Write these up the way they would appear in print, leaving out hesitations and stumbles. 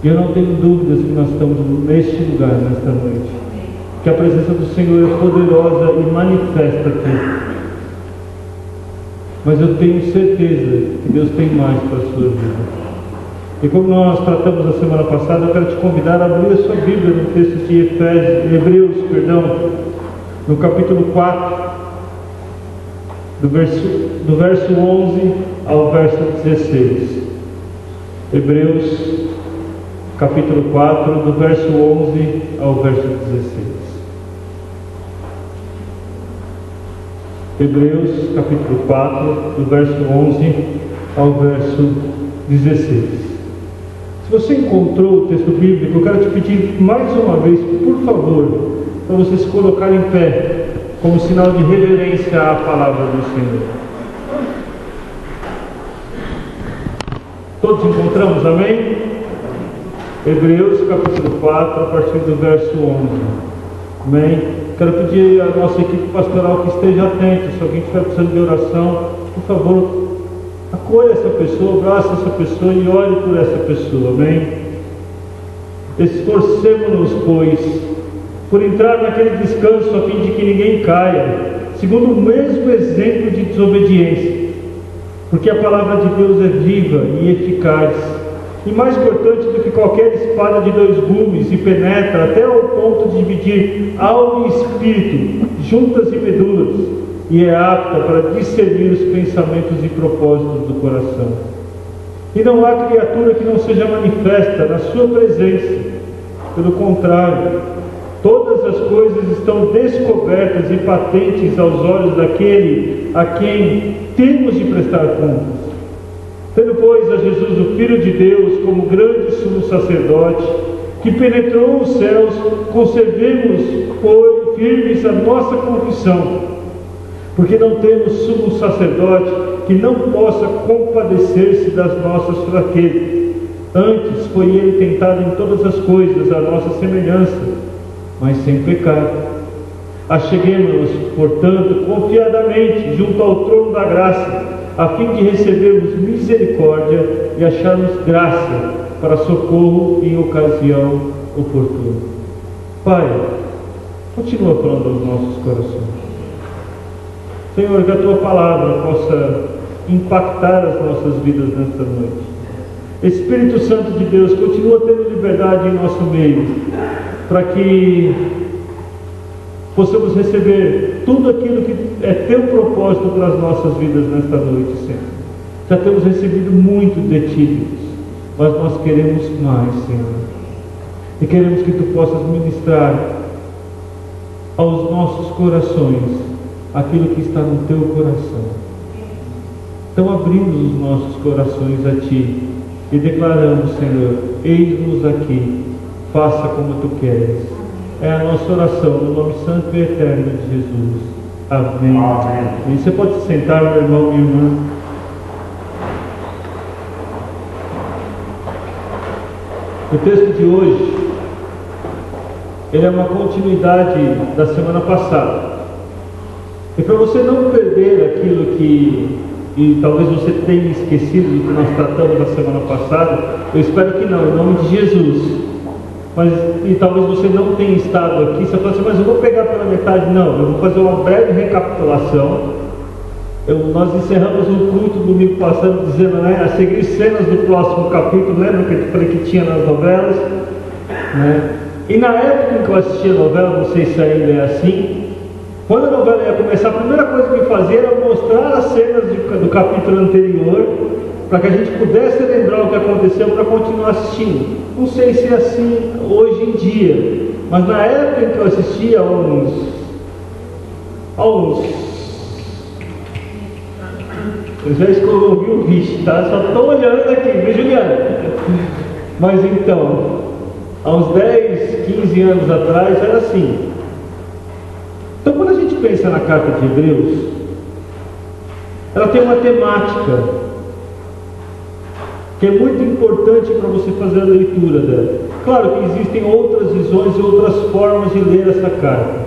E eu não tenho dúvidas que nós estamos neste lugar, nesta noite, que a presença do Senhor é poderosa e manifesta aqui. Mas eu tenho certeza que Deus tem mais para a sua vida. E como nós tratamos na semana passada, eu quero te convidar a abrir a sua Bíblia no texto de Hebreus, no capítulo 4, do verso 11 ao verso 16. Hebreus, capítulo 4, do verso 11 ao verso 16. Hebreus, capítulo 4, do verso 11 ao verso 16. Se você encontrou o texto bíblico, eu quero te pedir mais uma vez, por favor, para você se colocar em pé, como sinal de reverência à palavra do Senhor. Todos encontramos, amém? Hebreus, capítulo 4, a partir do verso 11. Amém? Quero pedir à nossa equipe pastoral que esteja atenta. Se alguém estiver precisando de oração, por favor, acolha essa pessoa, abraça essa pessoa e ore por essa pessoa, amém? Esforcemo-nos, pois, por entrar naquele descanso a fim de que ninguém caia, segundo o mesmo exemplo de desobediência, porque a palavra de Deus é viva e eficaz, e mais cortante do que qualquer espada de 2 gumes, e penetra até ao ponto de dividir alma e espírito, juntas e medulas, e é apta para discernir os pensamentos e propósitos do coração. E não há criatura que não seja manifesta na sua presença. Pelo contrário, todas as coisas estão descobertas e patentes aos olhos daquele a quem temos de prestar contas. Tendo, pois, a Jesus, o Filho de Deus, como grande sumo sacerdote, que penetrou os céus, conservemos, pois, firmes a nossa confissão, porque não temos sumo sacerdote que não possa compadecer-se das nossas fraquezas. Antes foi ele tentado em todas as coisas, à nossa semelhança, mas sem pecado. Acheguemo-nos, portanto, confiadamente junto ao trono da graça, a fim de recebermos misericórdia e acharmos graça para socorro em ocasião oportuna. Pai, continua falando aos nossos corações. Senhor, que a Tua palavra possa impactar as nossas vidas nesta noite. Espírito Santo de Deus, continua tendo liberdade em nosso meio, para que possamos receber tudo aquilo que é Teu propósito para as nossas vidas nesta noite, Senhor. Já temos recebido muito de Ti, Deus, mas nós queremos mais, Senhor. E queremos que Tu possas ministrar aos nossos corações aquilo que está no Teu coração. Então abrimos os nossos corações a Ti e declaramos, Senhor, eis-nos aqui, faça como Tu queres. É a nossa oração, no nome santo e eterno de Jesus. Amém. Amém. E você pode se sentar, meu irmão, minha irmã. O texto de hoje, ele é uma continuidade da semana passada. E para você não perder aquilo e talvez você tenha esquecido do que nós tratamos na semana passada, eu espero que não, em nome de Jesus. E talvez você não tenha estado aqui, você fala assim, mas eu vou pegar pela metade. Não, eu vou fazer uma breve recapitulação. Nós encerramos o culto domingo passado dizendo, né, a seguir cenas do próximo capítulo. Lembra que eu falei que tinha nas novelas? Né? E na época em que eu assistia a novela, não sei se ainda é assim, quando a novela ia começar, a primeira coisa que fazia era mostrar as cenas do capítulo anterior, para que a gente pudesse lembrar o que aconteceu para continuar assistindo. Não sei se é assim hoje em dia, mas na época em que eu assistia, eu já escolhi o bicho, tá? Só estou olhando aqui, viu, Juliana? Mas então, há uns 10, 15 anos atrás era assim. Então, quando a gente pensa na carta de Hebreus, ela tem uma temática que é muito importante para você fazer a leitura dela. Claro que existem outras visões e outras formas de ler essa carta.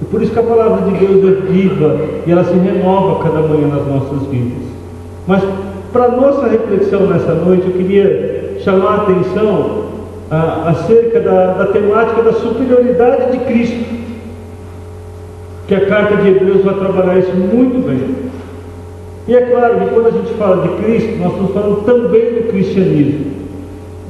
E por isso que a palavra de Deus é viva e ela se renova cada manhã nas nossas vidas. Mas para nossa reflexão nessa noite, eu queria chamar a atenção acerca da temática da superioridade de Cristo, que a carta de Hebreus vai trabalhar isso muito bem. E é claro que quando a gente fala de Cristo, nós estamos falando também do cristianismo,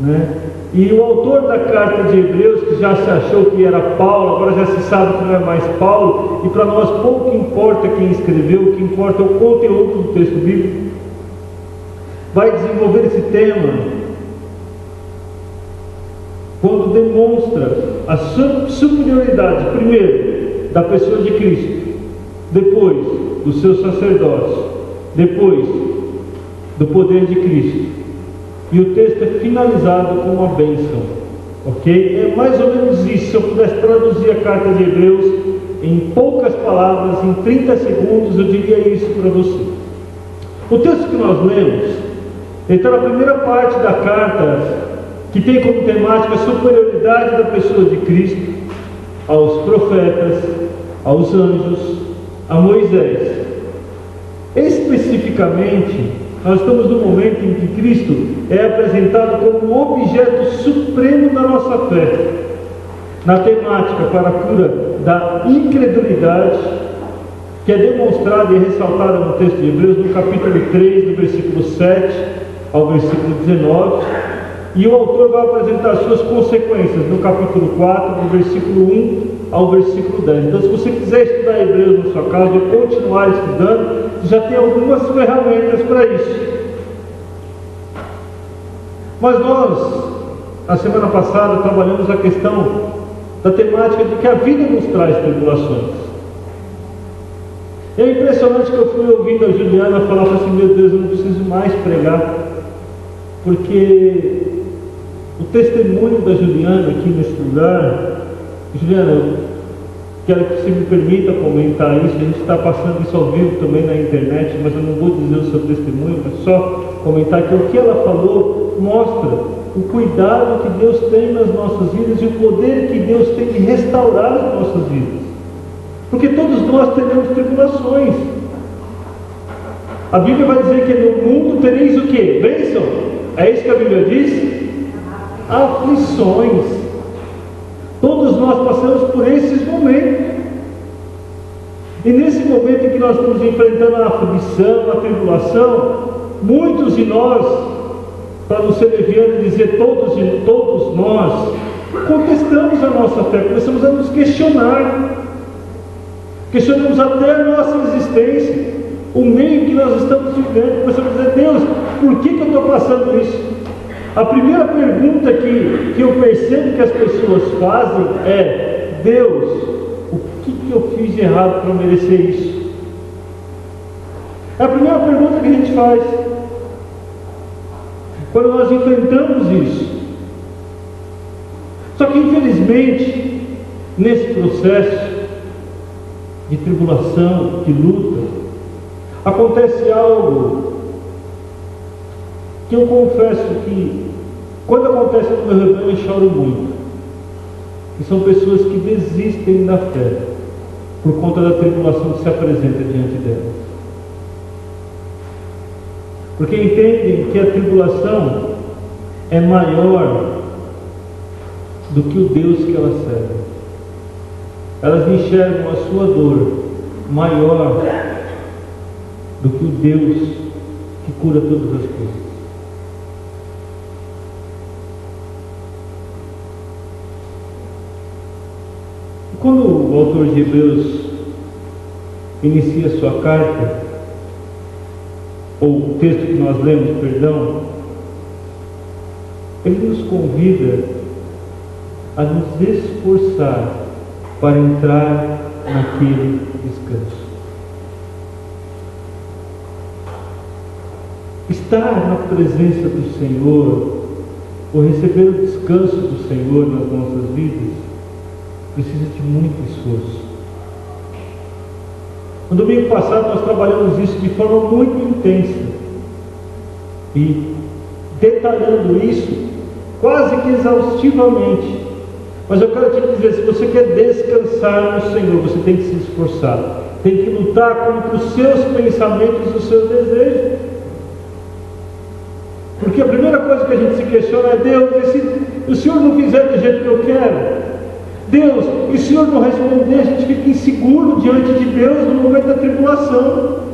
né? E o autor da carta de Hebreus, que já se achou que era Paulo, agora já se sabe que não é mais Paulo, e para nós pouco importa quem escreveu, o que importa é o conteúdo do texto bíblico, vai desenvolver esse tema quando demonstra a superioridade, primeiro, da pessoa de Cristo, depois do seu sacerdócio, depois do poder de Cristo. E o texto é finalizado com uma bênção, ok? É mais ou menos isso. Se eu pudesse traduzir a carta de Hebreus em poucas palavras, em 30 segundos, eu diria isso para você. O texto que nós lemos, então, na primeira parte da carta, que tem como temática a superioridade da pessoa de Cristo aos profetas, aos anjos, a Moisés. Especificamente, nós estamos no momento em que Cristo é apresentado como o objeto supremo da nossa fé, na temática para a cura da incredulidade, que é demonstrada e ressaltada no texto de Hebreus, no capítulo 3, do versículo 7 ao versículo 19, e o autor vai apresentar as suas consequências no capítulo 4, do versículo 1 ao versículo 10. Então, se você quiser estudar Hebreus na sua casa ou continuar estudando, já tem algumas ferramentas para isso. Mas nós, a semana passada, trabalhamos a questão da temática de que a vida nos traz tribulações. É impressionante que eu fui ouvindo a Juliana falar assim: meu Deus, eu não preciso mais pregar, porque o testemunho da Juliana aqui nesse lugar. Juliana, eu quero que você me permita comentar isso. A gente está passando isso ao vivo também na internet, mas eu não vou dizer o seu testemunho, mas só comentar que o que ela falou mostra o cuidado que Deus tem nas nossas vidas e o poder que Deus tem de restaurar as nossas vidas. Porque todos nós teremos tribulações. A Bíblia vai dizer que no mundo tereis o quê? Bênção? É isso que a Bíblia diz? Aflições. Todos nós passamos por esses momentos. E nesse momento em que nós estamos enfrentando a aflição, a tribulação, muitos de nós, para não ser leviano e dizer todos nós, contestamos a nossa fé, começamos a nos questionar, questionamos até a nossa existência, o meio que nós estamos vivendo, começamos a dizer: Deus, por que eu estou passando isso? A primeira pergunta que eu percebo que as pessoas fazem é: Deus, o que eu fiz de errado para merecer isso? É a primeira pergunta que a gente faz quando nós enfrentamos isso. Só que infelizmente, nesse processo de tribulação, de luta, acontece algo que eu confesso que, quando acontece no meu rebanho, eu choro muito. E são pessoas que desistem da fé por conta da tribulação que se apresenta diante delas, porque entendem que a tribulação é maior do que o Deus que elas servem. Elas enxergam a sua dor maior do que o Deus que cura todas as coisas. Quando o autor de Hebreus inicia sua carta, ou o texto que nós lemos, perdão, ele nos convida a nos esforçar para entrar naquele descanso. Estar na presença do Senhor, ou receber o descanso do Senhor nas nossas vidas, precisa de muito esforço. No domingo passado nós trabalhamos isso de forma muito intensa e detalhando isso quase que exaustivamente. Mas eu quero te dizer: se você quer descansar no Senhor, você tem que se esforçar, tem que lutar contra os seus pensamentos e os seus desejos. Porque a primeira coisa que a gente se questiona é: Deus, e o Senhor não fizer do jeito que eu quero? Deus, e se o Senhor não responder, a gente fica inseguro diante de Deus no momento da tribulação.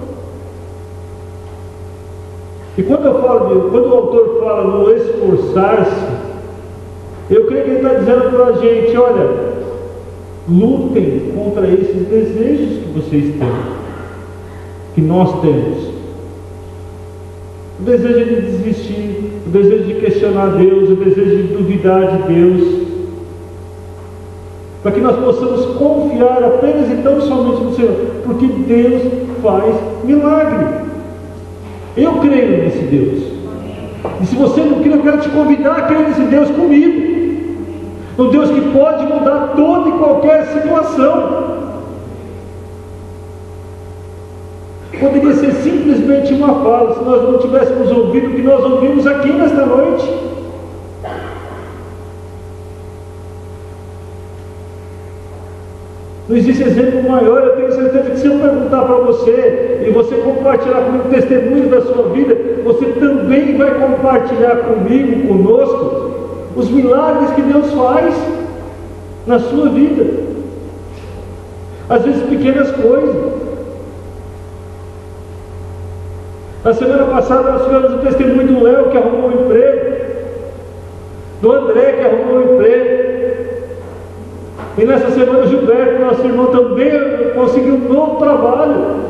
E quando o autor fala no esforçar-se, eu creio que ele está dizendo para a gente: olha, lutem contra esses desejos que vocês têm, que nós temos. O desejo de desistir, o desejo de questionar Deus, o desejo de duvidar de Deus, para que nós possamos confiar apenas e tão somente no Senhor, porque Deus faz milagre. Eu creio nesse Deus. E se você não crê, eu quero te convidar a crer nesse Deus comigo. Um Deus que pode mudar toda e qualquer situação. Poderia ser simplesmente uma fala, se nós não tivéssemos ouvido o que nós ouvimos aqui nesta noite. Não existe exemplo maior. Eu tenho certeza que se eu perguntar para você, e você compartilhar comigo testemunhos da sua vida, você também vai compartilhar comigo, conosco, os milagres que Deus faz na sua vida. Às vezes pequenas coisas. Na semana passada nós tivemos o testemunho do Léo, que arrumou um emprego, do André, que arrumou um emprego, e nessa semana o Gilberto, nosso irmão, também conseguiu um novo trabalho.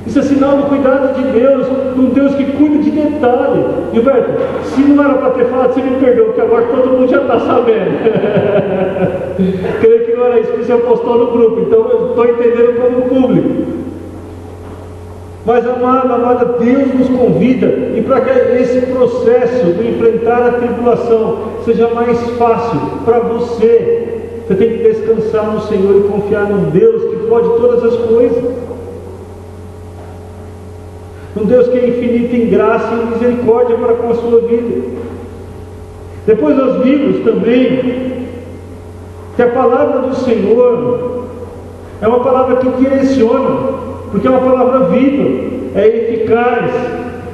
Isso é sinal do cuidado de Deus, de um Deus que cuida de detalhe. Gilberto, se não era para ter falado, você me perdoa, porque agora todo mundo já está sabendo. Creio que não era isso que você postou no grupo, então eu estou entendendo como público. Mas, amada, Deus nos convida, e para que esse processo de enfrentar a tribulação seja mais fácil para você, você tem que descansar no Senhor e confiar num Deus que pode todas as coisas. Um Deus que é infinito em graça e em misericórdia para com a sua vida. Depois nós vimos também que a palavra do Senhor é uma palavra que direciona, porque é uma palavra viva, é eficaz,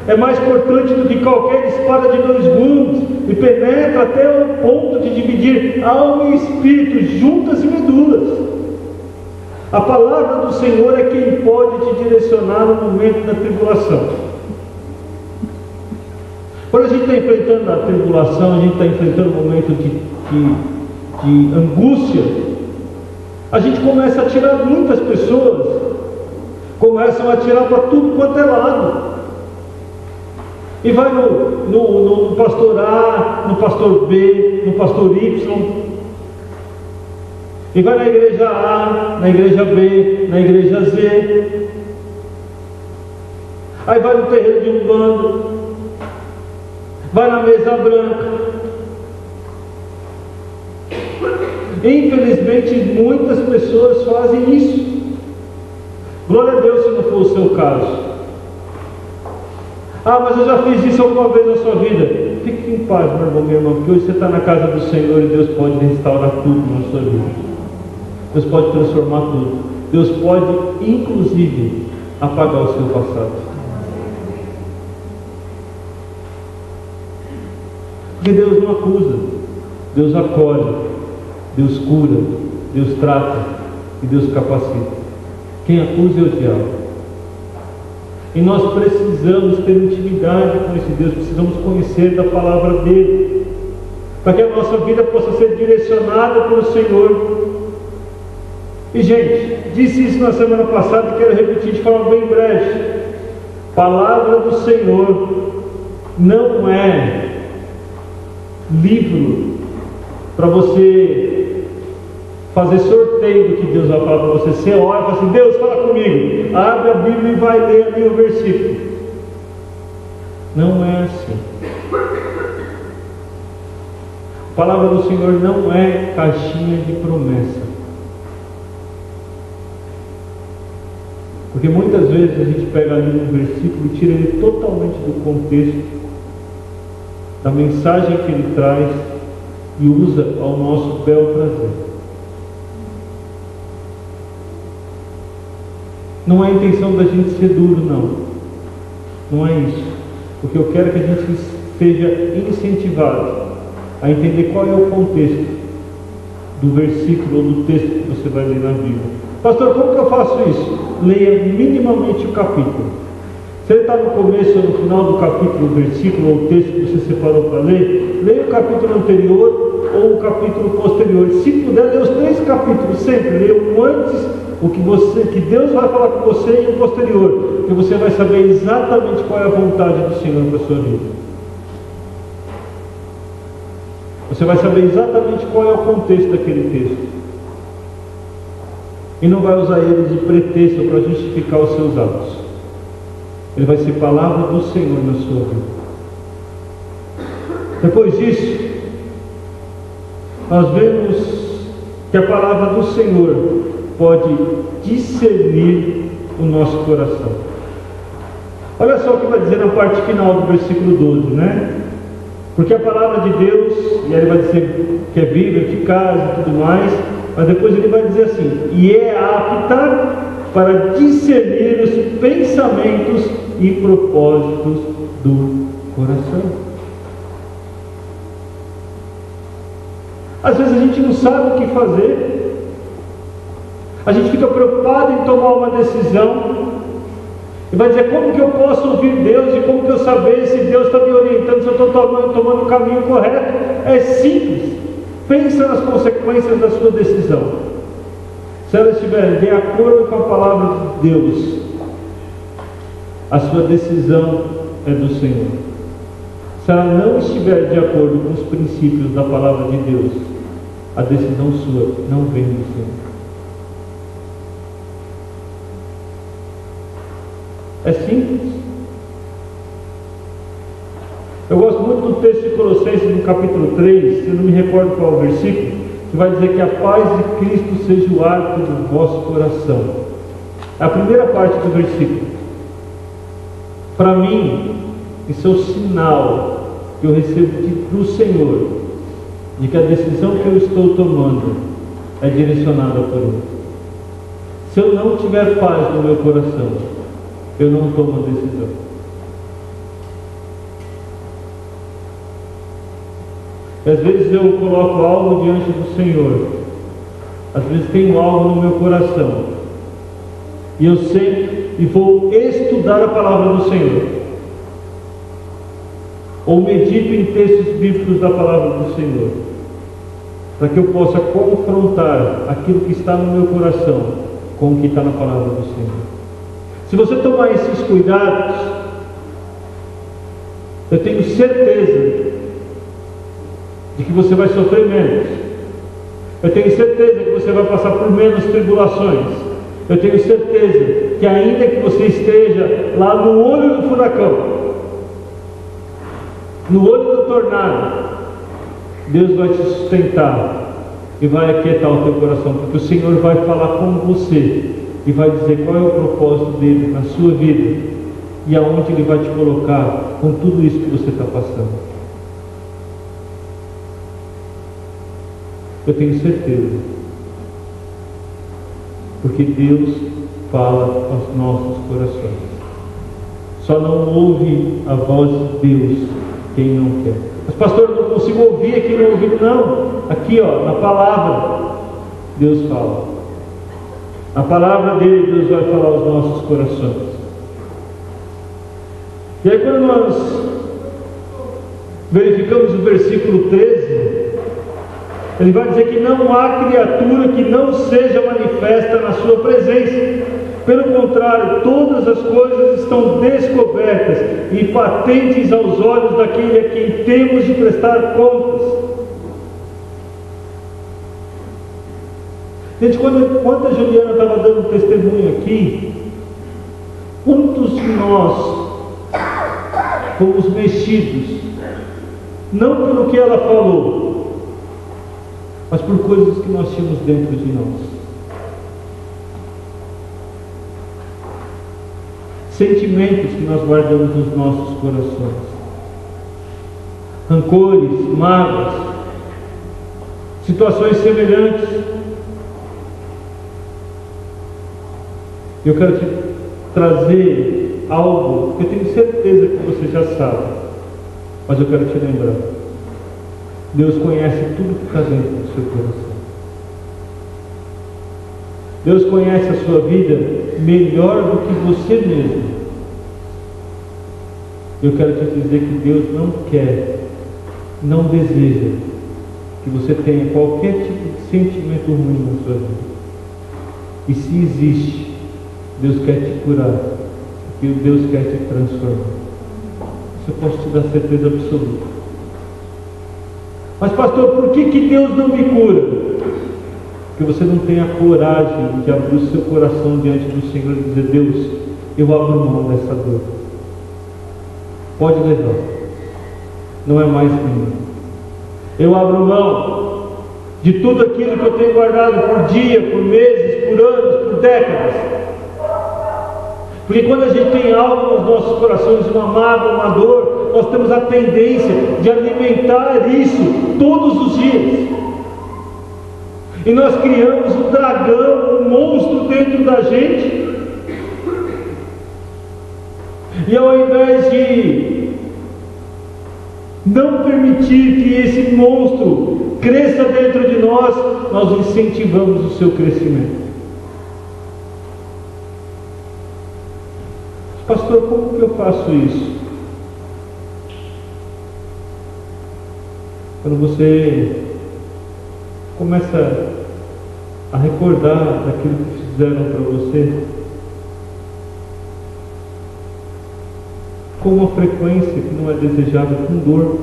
é mais cortante do que qualquer espada de 2 gumes, e penetra até o ponto de dividir alma e espírito, juntas e medulas. A palavra do Senhor é quem pode te direcionar no momento da tribulação. Quando a gente está enfrentando a tribulação, a gente está enfrentando um momento de angústia, a gente começa a tirar, muitas pessoas começam a tirar para tudo quanto é lado. E vai no pastor A, no pastor B, no pastor Y. E vai na igreja A, na igreja B, na igreja Z. Aí vai no terreiro de Umbanda, vai na mesa branca. Infelizmente, muitas pessoas fazem isso. Glória a Deus se não for o seu caso. Ah, mas eu já fiz isso alguma vez na sua vida. Fique em paz, meu irmão, minha irmã, porque hoje você está na casa do Senhor e Deus pode restaurar tudo na sua vida. Deus pode transformar tudo. Deus pode, inclusive, apagar o seu passado. Porque Deus não acusa, Deus acolhe, Deus cura, Deus trata e Deus capacita. Quem acusa é o diabo. E nós precisamos ter intimidade com esse Deus, precisamos conhecer da palavra dele, para que a nossa vida possa ser direcionada pelo Senhor. E gente, disse isso na semana passada e quero repetir de forma bem breve. Palavra do Senhor não é livro para você fazer sorteio do que Deus vai falar para você. Você ora e fala assim: Deus, fala comigo. Abre a Bíblia e vai ler ali o versículo. Não é assim. A palavra do Senhor não é caixinha de promessa. Porque muitas vezes a gente pega ali um versículo e tira ele totalmente do contexto, da mensagem que ele traz, e usa ao nosso bel prazer. Não é a intenção da gente ser duro, não. Não é isso. O que eu quero é que a gente seja incentivado a entender qual é o contexto do versículo ou do texto que você vai ler na Bíblia. Pastor, como que eu faço isso? Leia minimamente o capítulo. Se ele está no começo ou no final do capítulo, o versículo ou o texto que você separou para ler, leia o capítulo anterior ou o capítulo posterior. Se puder, leia os 3 capítulos sempre. Leia o antes, o que Deus vai falar com você, e o posterior, porque você vai saber exatamente qual é a vontade do Senhor para a sua vida. Você vai saber exatamente qual é o contexto daquele texto. E não vai usar ele de pretexto para justificar os seus atos. Ele vai ser palavra do Senhor na sua vida. Depois disso, nós vemos que a palavra do Senhor pode discernir o nosso coração. Olha só o que vai dizer na parte final do versículo 12, né? Porque a palavra de Deus, e aí ele vai dizer que é viva, eficaz e tudo mais, mas depois ele vai dizer assim: e é apta para discernir os pensamentos e propósitos do coração. Às vezes a gente não sabe o que fazer, a gente fica preocupado em tomar uma decisão, e vai dizer: como que eu posso ouvir Deus, e como que eu saber se Deus está me orientando, se eu estou tomando o caminho correto? É simples. Pensa nas consequências da sua decisão. Se ela estiver de acordo com a palavra de Deus, a sua decisão é do Senhor. Se ela não estiver de acordo com os princípios da palavra de Deus, a decisão sua não vem do Senhor. É simples. Eu gosto muito do texto de Colossenses, no capítulo 3, eu não me recordo qual é o versículo, que vai dizer que a paz de Cristo seja o árbitro do vosso coração. É a primeira parte do versículo. Para mim, isso é o sinal que eu recebo do Senhor, de que a decisão que eu estou tomando é direcionada por Ele. Se eu não tiver paz no meu coração, eu não tomo decisão. Às vezes eu coloco algo diante do Senhor, às vezes tenho algo no meu coração, e eu sei e vou estudar a palavra do Senhor, ou medito em textos bíblicos da palavra do Senhor, para que eu possa confrontar aquilo que está no meu coração com o que está na palavra do Senhor. Se você tomar esses cuidados, eu tenho certeza de que você vai sofrer menos. Eu tenho certeza que você vai passar por menos tribulações. Eu tenho certeza que ainda que você esteja lá no olho do furacão, no olho do tornado, Deus vai te sustentar e vai aquietar o teu coração, porque o Senhor vai falar com você e vai dizer qual é o propósito dele na sua vida e aonde ele vai te colocar com tudo isso que você está passando. Eu tenho certeza, porque Deus fala aos nossos corações. Só não ouve a voz de Deus quem não quer. Mas pastor, eu não consigo ouvir aqui no ouvido. Não, aqui ó, na palavra Deus fala. A palavra dele, Deus vai falar aos nossos corações. E aí quando nós verificamos o versículo 13, ele vai dizer que não há criatura que não seja manifesta na sua presença. Pelo contrário, todas as coisas estão descobertas e patentes aos olhos daquele a quem temos de prestar contas. Gente, quando a Juliana estava dando testemunho aqui, quantos de nós fomos mexidos, não pelo que ela falou, mas por coisas que nós tínhamos dentro de nós. Sentimentos que nós guardamos nos nossos corações, rancores, mágoas, situações semelhantes. Eu quero te trazer algo que eu tenho certeza que você já sabe, mas eu quero te lembrar. Deus conhece tudo que está dentro do seu coração. Deus conhece a sua vida melhor do que você mesmo. Eu quero te dizer que Deus não quer, não deseja que você tenha qualquer tipo de sentimento ruim na sua vida. E se existe, Deus quer te curar, porque Deus quer te transformar. Isso eu posso te dar certeza absoluta. Mas pastor, por que Deus não me cura? Porque você não tem a coragem de abrir o seu coração diante do Senhor e dizer: Deus, eu abro mão dessa dor. Pode levar. Não é mais minha. Eu abro mão de tudo aquilo que eu tenho guardado por dia, por meses, por anos, por décadas. Porque quando a gente tem algo nos nossos corações, uma mágoa, uma dor, nós temos a tendência de alimentar isso todos os dias. E nós criamos um dragão, um monstro dentro da gente. E ao invés de não permitir que esse monstro cresça dentro de nós, nós incentivamos o seu crescimento. Pastor, como que eu faço isso? Quando você começa a recordar daquilo que fizeram para você, com uma frequência que não é desejada, com dor.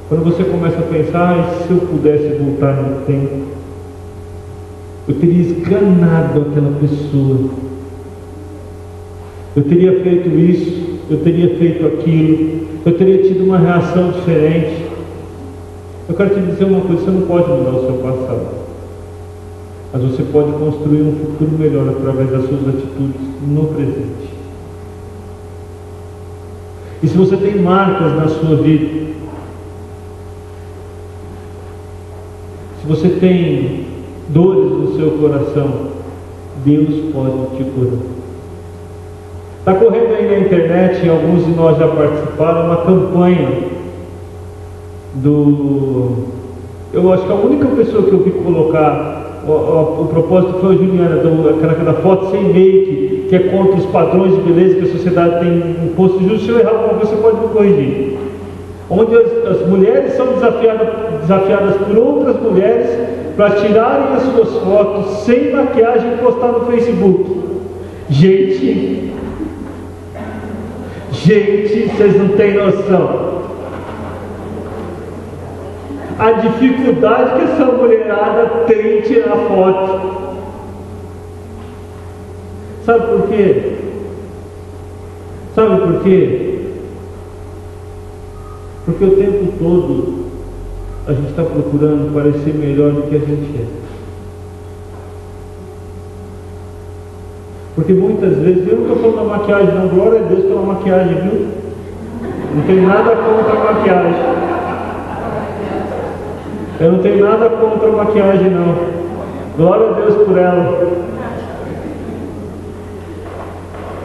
Quando você começa a pensar: se eu pudesse voltar no tempo, eu teria esganado aquela pessoa, eu teria feito isso, eu teria feito aquilo, eu teria tido uma reação diferente. Eu quero te dizer uma coisa: você não pode mudar o seu passado, mas você pode construir um futuro melhor através das suas atitudes no presente. E se você tem marcas na sua vida, se você tem dores no seu coração, Deus pode te curar. Está correndo aí na internet, e alguns de nós já participaram, uma campanha eu acho que a única pessoa que eu vi colocar o propósito foi a Juliana, aquela foto sem make, que é contra os padrões de beleza que a sociedade tem imposto. Se eu errar, você pode me corrigir. Onde as mulheres são desafiadas por outras mulheres para tirarem as suas fotos sem maquiagem e postar no Facebook. Gente, vocês não têm noção a dificuldade que essa mulherada tem em tirar foto. Sabe por quê? Porque o tempo todo a gente está procurando parecer melhor do que a gente é. Porque muitas vezes, eu não estou falando da maquiagem não, glória a Deus pela maquiagem, viu? Não tenho nada contra a maquiagem. Eu não tenho nada contra a maquiagem não. Glória a Deus por ela.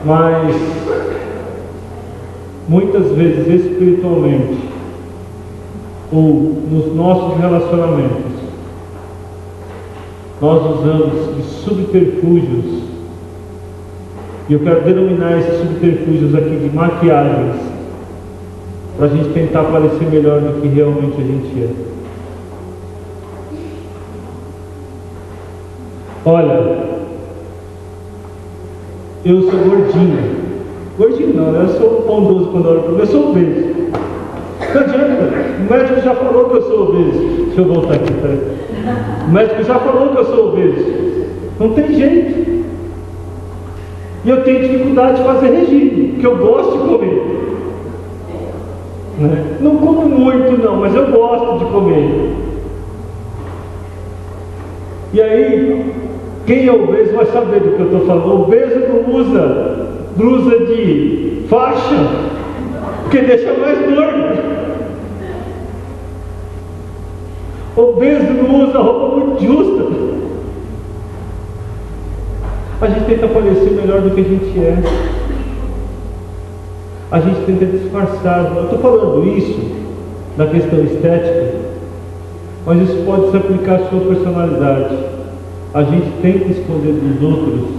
Mas muitas vezes espiritualmente, ou nos nossos relacionamentos, nós usamos de subterfúgios, e eu quero denominar esses subterfúgios aqui de maquiagens, para a gente tentar parecer melhor do que realmente a gente é. Olha, eu sou gordinho. Gordinho não, eu sou bondoso quando olho para mim, eu sou obeso. Não adianta, o médico já falou que eu sou obeso. Deixa eu voltar aqui, peraí. O médico já falou que eu sou obeso. Não tem jeito. E eu tenho dificuldade de fazer regime, porque eu gosto de comer. Né? Não como muito não, mas eu gosto de comer. E aí, quem é obeso vai saber do que eu estou falando. O obeso não usa blusa de faixa, porque deixa mais gordo. O obeso não usa roupa muito justa. A gente tenta parecer melhor do que a gente é. a gente tenta disfarçar. Eu estou falando isso da questão estética, mas isso pode se aplicar à sua personalidade. A gente tenta esconder dos outros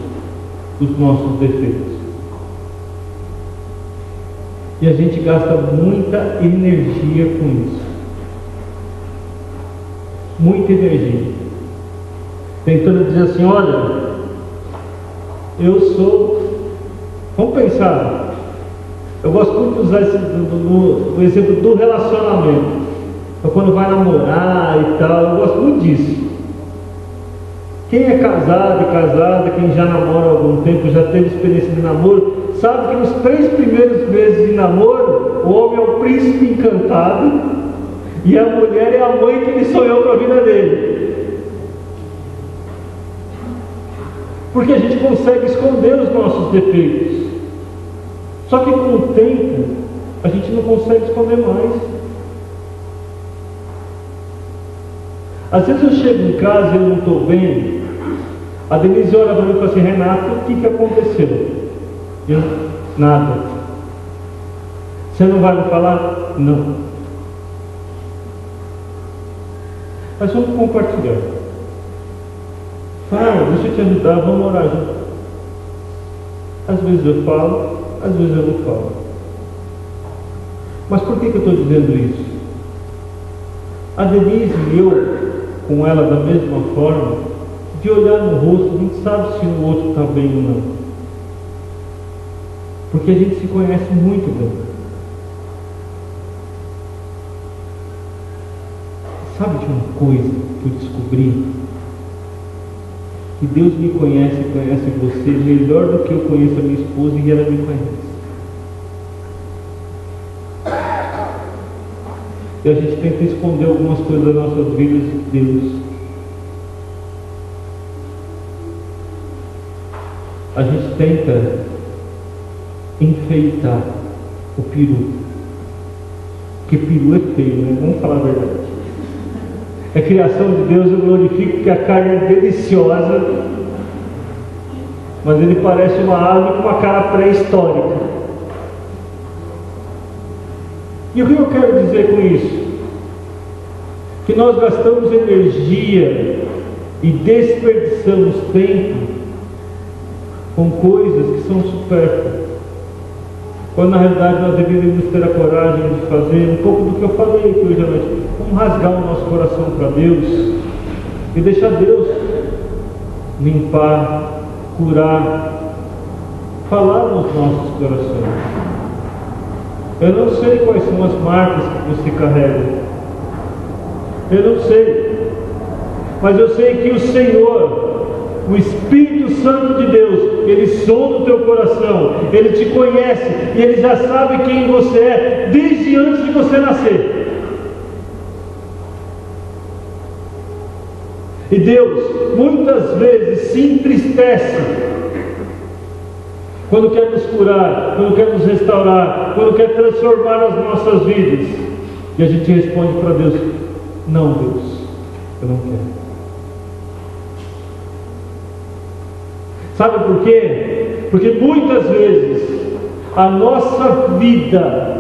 os nossos defeitos. E a gente gasta muita energia com isso. Muita energia. Tentando dizer assim, olha, eu sou... Vamos pensar. Eu gosto muito de usar o exemplo do relacionamento. Então, quando vai namorar e tal, eu gosto muito disso. Quem é casado e casada, quem já namora há algum tempo, já teve experiência de namoro, sabe que nos 3 primeiros meses de namoro, o homem é o príncipe encantado e a mulher é a mãe que ele sonhou para a vida dele. Porque a gente consegue esconder os nossos defeitos. Só que com o tempo, a gente não consegue esconder mais. Às vezes eu chego em casa e eu não estou bem. A Denise olha para mim e fala assim, Renato, o que aconteceu? Eu, nada. Você não vai me falar? Não. Mas vamos compartilhar. Fala, deixa eu te ajudar, vamos orar junto. Às vezes eu falo, às vezes eu não falo. Mas por que eu estou dizendo isso? A Denise e eu, com ela da mesma forma, de olhar no rosto, a gente sabe se o outro está bem ou não. Porque a gente se conhece muito bem. Sabe de uma coisa que eu descobri? Que Deus me conhece e conhece você melhor do que eu conheço a minha esposa e ela me conhece. E a gente tenta esconder algumas coisas das nossas vidas de Deus. A gente tenta enfeitar o peru. Porque peru é feio, né? Vamos falar a verdade. É criação de Deus, eu glorifico que a carne é deliciosa, mas ele parece uma árvore com uma cara pré-histórica. E o que eu quero dizer com isso? Que nós gastamos energia e desperdiçamos tempo com coisas que são supérfluas, quando na realidade nós deveríamos ter a coragem de fazer um pouco do que eu falei aqui hoje à noite. Vamos rasgar o nosso coração para Deus e deixar Deus limpar, curar, falar nos nossos corações. Eu não sei quais são as marcas que você carrega. Eu não sei. Mas eu sei que o Senhor, o Espírito Santo de Deus, Ele sonda o teu coração, Ele te conhece e Ele já sabe quem você é desde antes de você nascer. E Deus muitas vezes se entristece quando quer nos curar, quando quer nos restaurar, quando quer transformar as nossas vidas. E a gente responde para Deus: não, Deus, eu não quero. Sabe por quê? Porque muitas vezes a nossa vida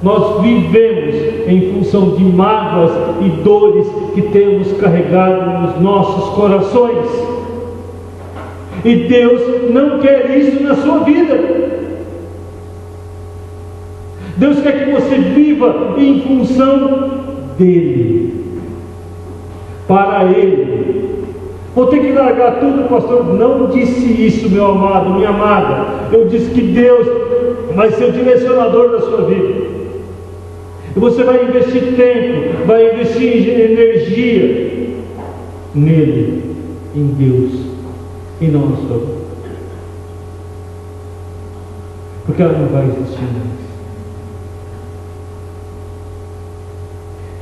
nós vivemos em função de mágoas e dores que temos carregado nos nossos corações. E Deus não quer isso na sua vida. Deus quer que você viva em função dEle, para Ele. Vou ter que largar tudo, pastor. Não disse isso, meu amado, minha amada. Eu disse que Deus vai ser o direcionador da sua vida. E você vai investir tempo, vai investir energia nele, em Deus, e não na sua vida. Porque ela não vai existir mais.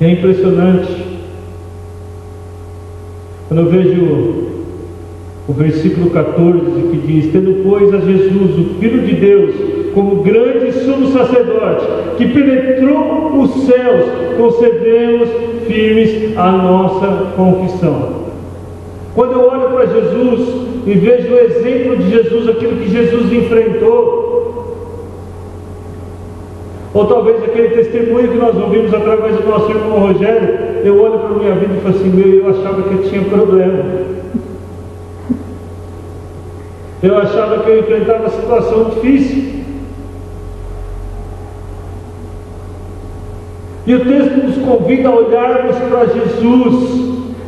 É impressionante quando eu vejo o versículo 14 que diz: tendo pois a Jesus, o Filho de Deus, como grande sumo sacerdote, que penetrou os céus, concedemos firmes a nossa confissão. Quando eu olho para Jesus e vejo o exemplo de Jesus, aquilo que Jesus enfrentou, Ou talvez aquele testemunho que nós ouvimos através do nosso irmão Rogério, eu olho para a minha vida e falo assim, eu achava que eu tinha problema. Eu achava que eu enfrentava uma situação difícil. E o texto nos convida a olharmos para Jesus.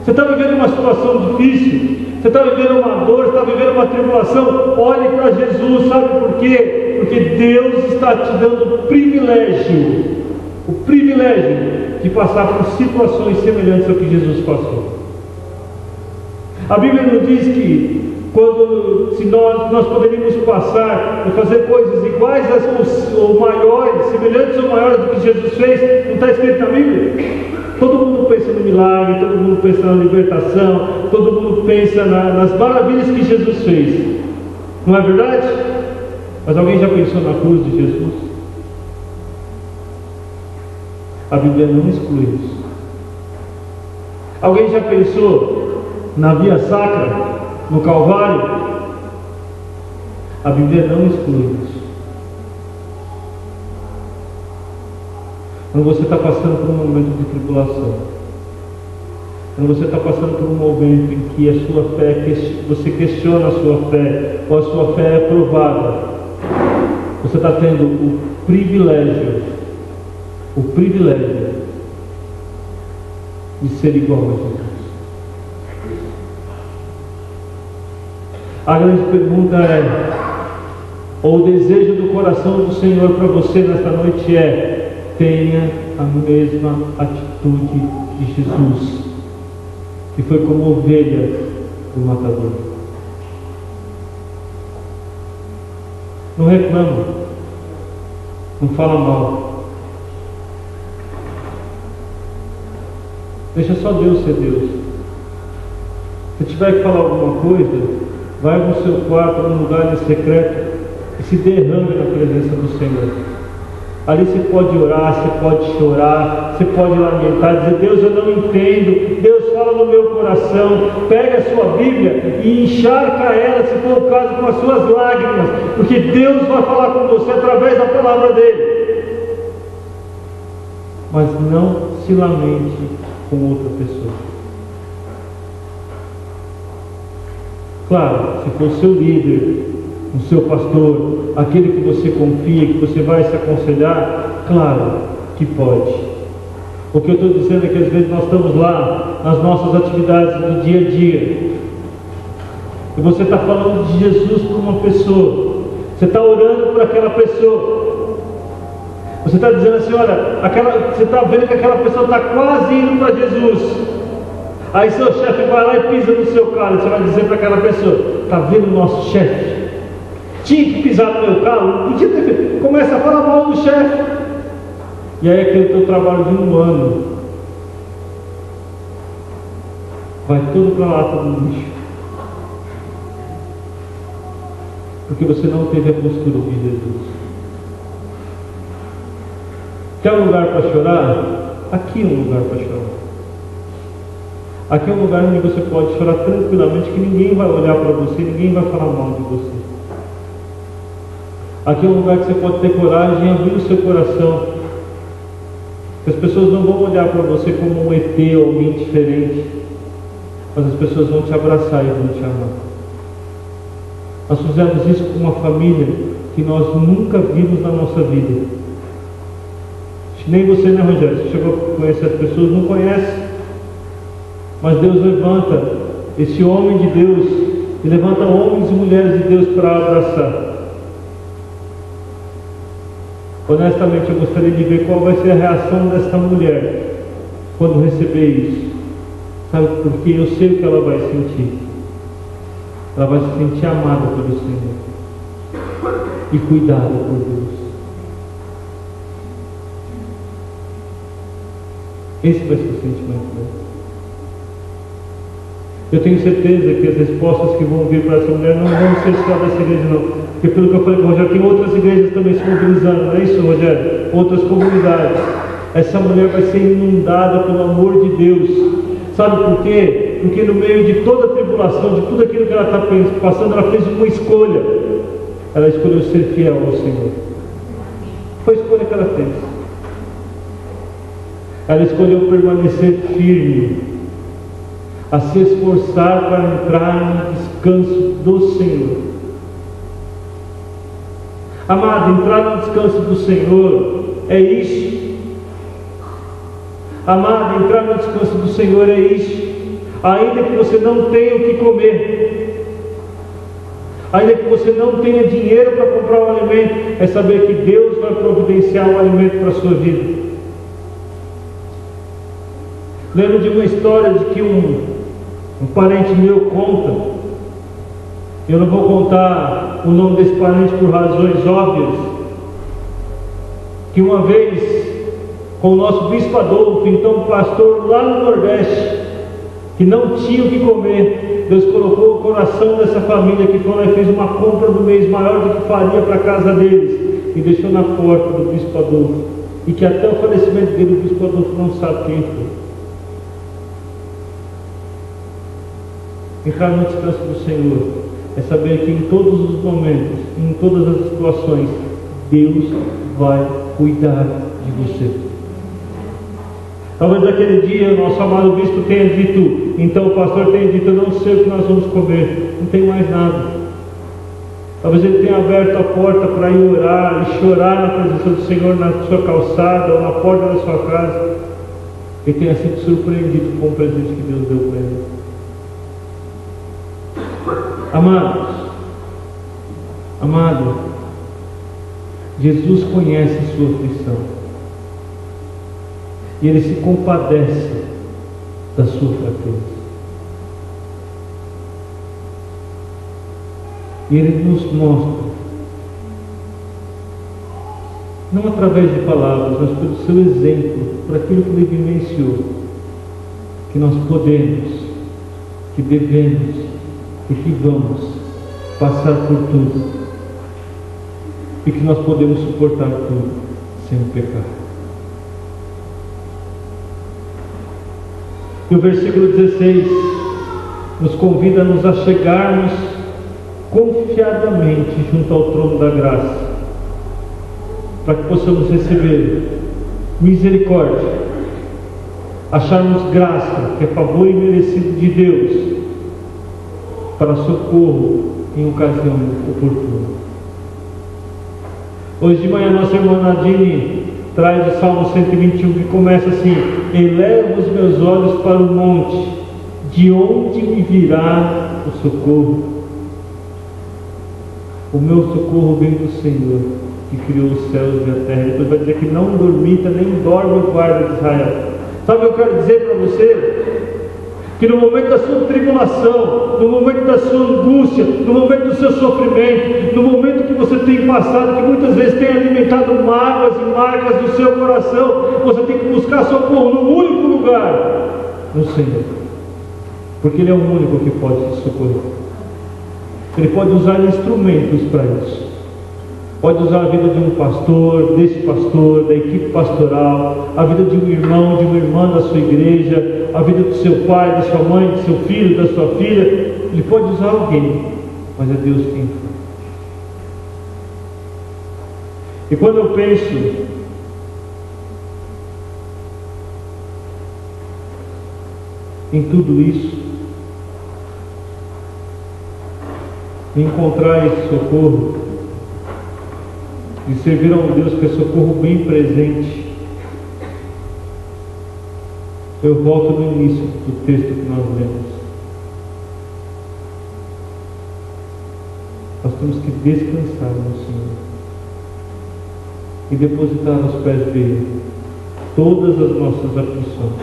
Você está vivendo uma situação difícil, você está vivendo uma dor, você está vivendo uma tribulação, olhe para Jesus. Sabe por quê? Porque Deus está te dando o privilégio de passar por situações semelhantes ao que Jesus passou. A Bíblia nos diz que se nós poderíamos passar e fazer coisas iguais ou maiores, semelhantes ou maiores do que Jesus fez, não está escrito na Bíblia? Todo mundo pensa no milagre, todo mundo pensa na libertação, todo mundo pensa nas maravilhas que Jesus fez. Não é verdade? Mas alguém já pensou na cruz de Jesus? A Bíblia não exclui isso. Alguém já pensou na via sacra, no Calvário? A Bíblia não exclui isso. Quando você está passando por um momento de tribulação, quando você está passando por um momento em que a sua fé, você questiona a sua fé, ou a sua fé é provada, você está tendo o privilégio de ser igual a Jesus. A grande pergunta é, ou o desejo do coração do Senhor para você nesta noite é: tenha a mesma atitude de Jesus, que foi como ovelha do matador. Não reclama, não fala mal, deixa só Deus ser Deus. Se tiver que falar alguma coisa, vai no seu quarto, num lugar secreto, e se derrame na presença do Senhor. Ali você pode orar, você pode chorar, você pode lamentar, dizer: Deus, eu não entendo, Deus, fala no meu coração. Pega a sua Bíblia e encharca ela, se for o caso, com as suas lágrimas, porque Deus vai falar com você através da palavra dele. Mas não se lamente com outra pessoa. Claro, se for o seu líder, o seu pastor, aquele que você confia, que você vai se aconselhar, claro que pode. O que eu estou dizendo é que às vezes nós estamos lá nas nossas atividades do dia a dia, e você está falando de Jesus para uma pessoa, você está orando por aquela pessoa, você está dizendo assim: olha, você está vendo que aquela pessoa está quase indo para Jesus. Aí seu chefe vai lá e pisa no seu carro, e você vai dizer para aquela pessoa: está vendo o nosso chefe? Tinha que pisar no meu carro, podia ter feito. Começa a falar mal do chefe. E aí aquele teu trabalho de um ano vai tudo para a lata do lixo, porque você não teve a postura de Jesus. Quer um lugar para chorar? Aqui é um lugar para chorar. Aqui é um lugar onde você pode chorar tranquilamente, que ninguém vai olhar para você, ninguém vai falar mal de você. Aqui é um lugar que você pode ter coragem e abrir o seu coração, que as pessoas não vão olhar para você como um ET ou alguém diferente, mas as pessoas vão te abraçar e vão te amar. Nós fizemos isso com uma família que nós nunca vimos na nossa vida. Nem você, né, Rogério? Você chegou a conhecer as pessoas, não conhece, mas Deus levanta esse homem de Deus, e levanta homens e mulheres de Deus para abraçar. Honestamente, eu gostaria de ver qual vai ser a reação desta mulher quando receber isso. Sabe por quê? Eu sei o que ela vai sentir. Ela vai se sentir amada pelo Senhor e cuidada por Deus. Esse vai ser o sentimento dela. Eu tenho certeza que as respostas que vão vir para essa mulher não vão ser só dessa igreja, não. Porque pelo que eu falei com o Rogério, tem outras igrejas também se mobilizando, não é isso, Rogério? Outras comunidades. Essa mulher vai ser inundada pelo amor de Deus. Sabe por quê? Porque no meio de toda a tribulação, de tudo aquilo que ela está passando, ela fez uma escolha. Ela escolheu ser fiel ao Senhor. Foi a escolha que ela fez. Ela escolheu permanecer firme, a se esforçar para entrar no descanso do Senhor. Amado, entrar no descanso do Senhor é isso. Amado, entrar no descanso do Senhor é isso. Ainda que você não tenha o que comer, ainda que você não tenha dinheiro para comprar um alimento, é saber que Deus vai providenciar um alimento para a sua vida. Lembro de uma história de que um parente meu conta. Eu não vou contar o nome desse parente por razões óbvias. Que uma vez, com o nosso bispo Adolfo, então pastor lá no Nordeste, que não tinha o que comer, Deus colocou o coração dessa família que foi lá e fez uma compra do mês maior do que faria para a casa deles e deixou na porta do bispo Adolfo. E que até o falecimento dele, o bispo Adolfo não sabe quem foi. Entrar no descanso do Senhor é saber que em todos os momentos, em todas as situações, Deus vai cuidar de você. Talvez naquele dia o nosso amado bispo tenha dito, então o pastor tenha dito, eu não sei o que nós vamos comer, não tem mais nada. Talvez ele tenha aberto a porta para ir orar e chorar na presença do Senhor na sua calçada ou na porta da sua casa, e tenha sido surpreendido com o presente que Deus deu para ele. Amado, Jesus conhece sua aflição e Ele se compadece da sua fraqueza. E Ele nos mostra, não através de palavras, mas pelo seu exemplo, por aquilo que Ele vivenciou, que nós podemos, que devemos e que vamos passar por tudo e que nós podemos suportar tudo sem pecar. E o versículo 16 nos convida a nos achegarmos confiadamente junto ao trono da graça, para que possamos receber misericórdia, acharmos graça, que é favor imerecido de Deus, para socorro em ocasião oportuna. Hoje de manhã nossa irmã Nadine traz o Salmo 121 que começa assim: eleva os meus olhos para o monte, de onde me virá o socorro? O meu socorro vem do Senhor, que criou os céus e a terra. Depois vai dizer que não dormita nem dorme o guarda de Israel. Sabe o que eu quero dizer para você? Que no momento da sua tribulação, no momento da sua angústia, no momento do seu sofrimento, no momento que você tem passado, que muitas vezes tem alimentado mágoas e marcas do seu coração, você tem que buscar socorro no único lugar, no Senhor, porque Ele é o único que pode te socorrer. Ele pode usar instrumentos para isso. Pode usar a vida de um pastor, desse pastor, da equipe pastoral, a vida de um irmão, de uma irmã da sua igreja, a vida do seu pai, da sua mãe, do seu filho, da sua filha. Ele pode usar alguém, mas é Deus quem faz. E quando eu penso em tudo isso, em encontrar esse socorro, de servir a um Deus que é socorro bem presente, eu volto no início do texto que nós lemos. Nós temos que descansar no Senhor e depositar aos pés dele todas as nossas aflições,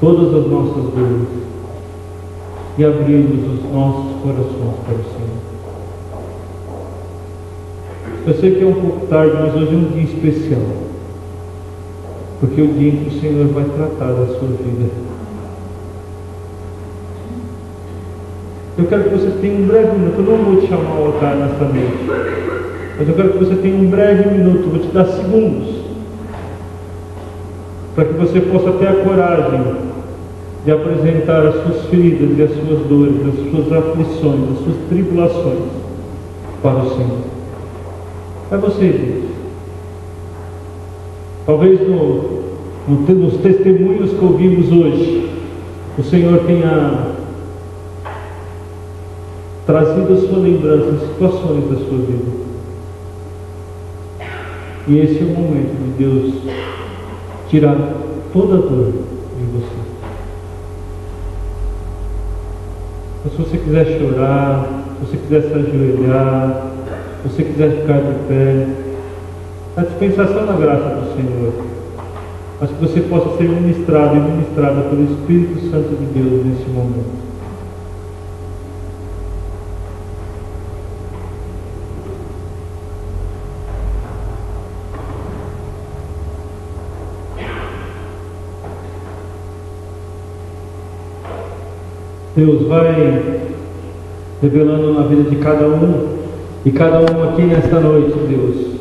todas as nossas dores, e abrirmos os nossos corações para o Senhor. Eu sei que é um pouco tarde, mas hoje é um dia especial, porque é o dia em que o Senhor vai tratar da sua vida. Eu quero que você tenha um breve minuto. Eu não vou te chamar ao altar nesta noite, mas eu quero que você tenha um breve minuto. Vou te dar segundos para que você possa ter a coragem de apresentar as suas feridas e as suas dores, as suas aflições, as suas tribulações para o Senhor. É você, Deus. Talvez nos testemunhos que ouvimos hoje, o Senhor tenha trazido a sua lembrança, situações da sua vida. E esse é o momento de Deus tirar toda a dor de você. Mas se você quiser chorar, se você quiser se ajoelhar, se você quiser ficar de pé, a dispensação da graça do Senhor, mas que você possa ser ministrado e ministrada pelo Espírito Santo de Deus nesse momento. Deus vai revelando na vida de cada um e cada um aqui nesta noite, Deus,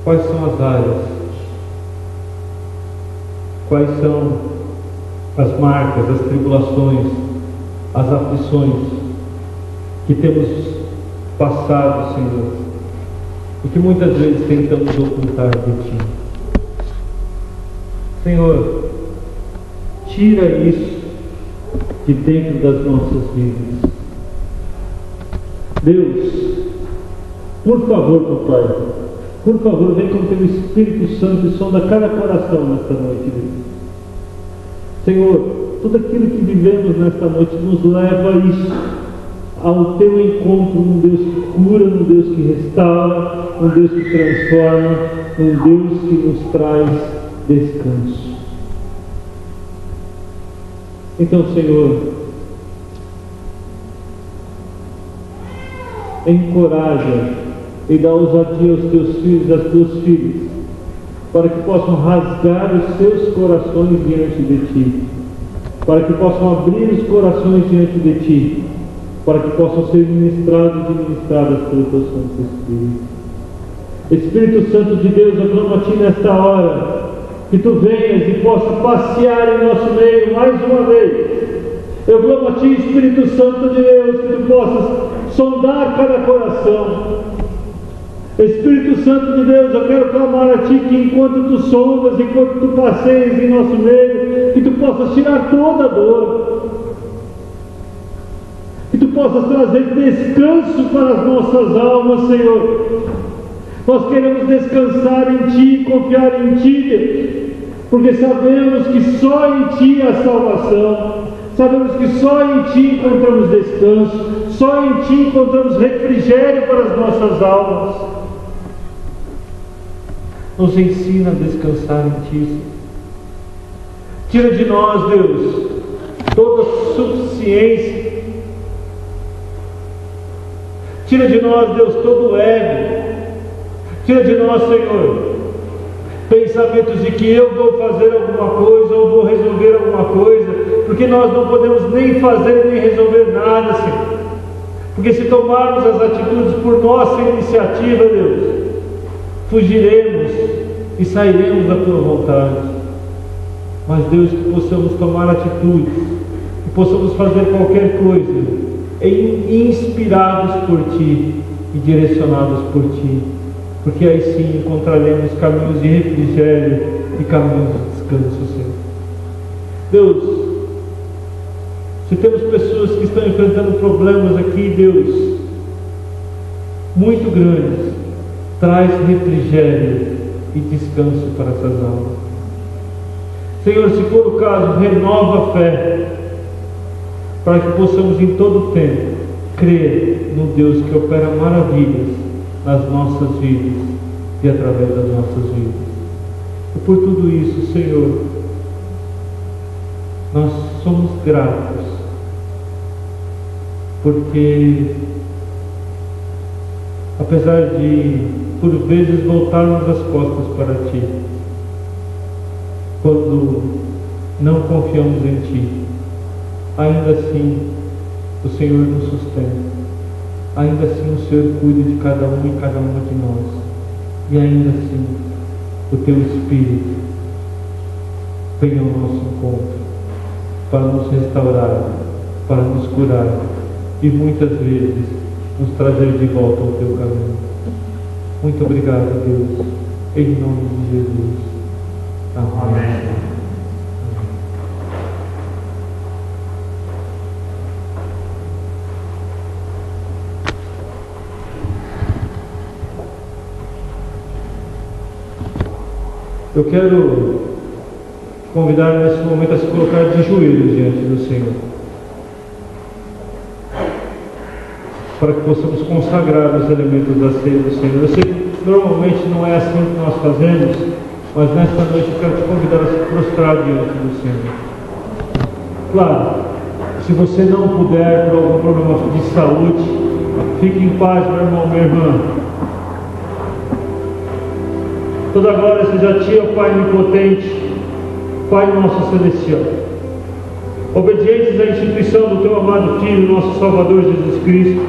quais são as áreas, quais são as marcas, as tribulações, as aflições que temos passado, Senhor, e que muitas vezes tentamos ocultar de Ti. Senhor, tira isso de dentro das nossas vidas. Deus, por favor, Papai, por favor, vem com Teu Espírito Santo e sonda cada coração nesta noite, Deus. Senhor, tudo aquilo que vivemos nesta noite nos leva a isso, ao Teu encontro, um Deus que cura, um Deus que restaura, um Deus que transforma, um Deus que nos traz descanso. Então, Senhor, encoraja e dá ousadia aos Teus filhos e às Tuas filhas, para que possam rasgar os seus corações diante de Ti, para que possam abrir os corações diante de Ti, para que possam ser ministrados e ministradas pelo Teu Santo Espírito. Espírito Santo de Deus, eu clamo a Ti nesta hora, que Tu venhas e possa passear em nosso meio mais uma vez. Eu clamo a Ti, Espírito Santo de Deus, que Tu possas sondar cada coração. Espírito Santo de Deus, eu quero clamar a Ti que enquanto Tu sondas, enquanto Tu passeias em nosso meio, que Tu possas tirar toda a dor, que Tu possas trazer descanso para as nossas almas, Senhor. Nós queremos descansar em Ti, confiar em Ti, Deus, porque sabemos que só em Ti há salvação, sabemos que só em Ti encontramos descanso, só em Ti encontramos refrigério para as nossas almas. Nos ensina a descansar em Ti, Senhor. Tira de nós, Deus, toda suficiência. Tira de nós, Deus, todo o ego. Tira de nós, Senhor, pensamentos de que eu vou fazer alguma coisa ou vou resolver alguma coisa, porque nós não podemos nem fazer nem resolver nada, Senhor. Porque se tomarmos as atitudes por nossa iniciativa, Deus, fugiremos e sairemos da Tua vontade. Mas, Deus, que possamos tomar atitudes, que possamos fazer qualquer coisa, inspirados por Ti e direcionados por Ti, porque aí sim encontraremos caminhos de refrigério e caminhos de descanso, Senhor. Deus, se temos pessoas que estão enfrentando problemas aqui, Deus, muito grandes, traz refrigério e descanso para essas almas. Senhor, se for o caso, renova a fé, para que possamos em todo o tempo crer no Deus que opera maravilhas nas nossas vidas e através das nossas vidas. E por tudo isso, Senhor, nós somos gratos, porque apesar de por vezes voltarmos as costas para Ti, quando não confiamos em Ti, ainda assim o Senhor nos sustenta. Ainda assim o Senhor cuida de cada um e cada uma de nós. E ainda assim o Teu Espírito vem ao nosso encontro para nos restaurar, para nos curar e muitas vezes nos trazer de volta ao Teu caminho. Muito obrigado, Deus, em nome de Jesus. Amém. Eu quero convidar nesse momento a se colocar de joelhos diante do Senhor, para que possamos consagrar os elementos da ceia do Senhor. Eu sei que normalmente não é assim que nós fazemos, mas nesta noite eu quero te convidar a se prostrar diante do Senhor. Claro, se você não puder, por algum problema de saúde, fique em paz, meu irmão, minha irmã. Toda glória seja a Ti, ó Pai onipotente, Pai nosso celestial. Obedientes à instituição do Teu amado Filho, nosso Salvador Jesus Cristo,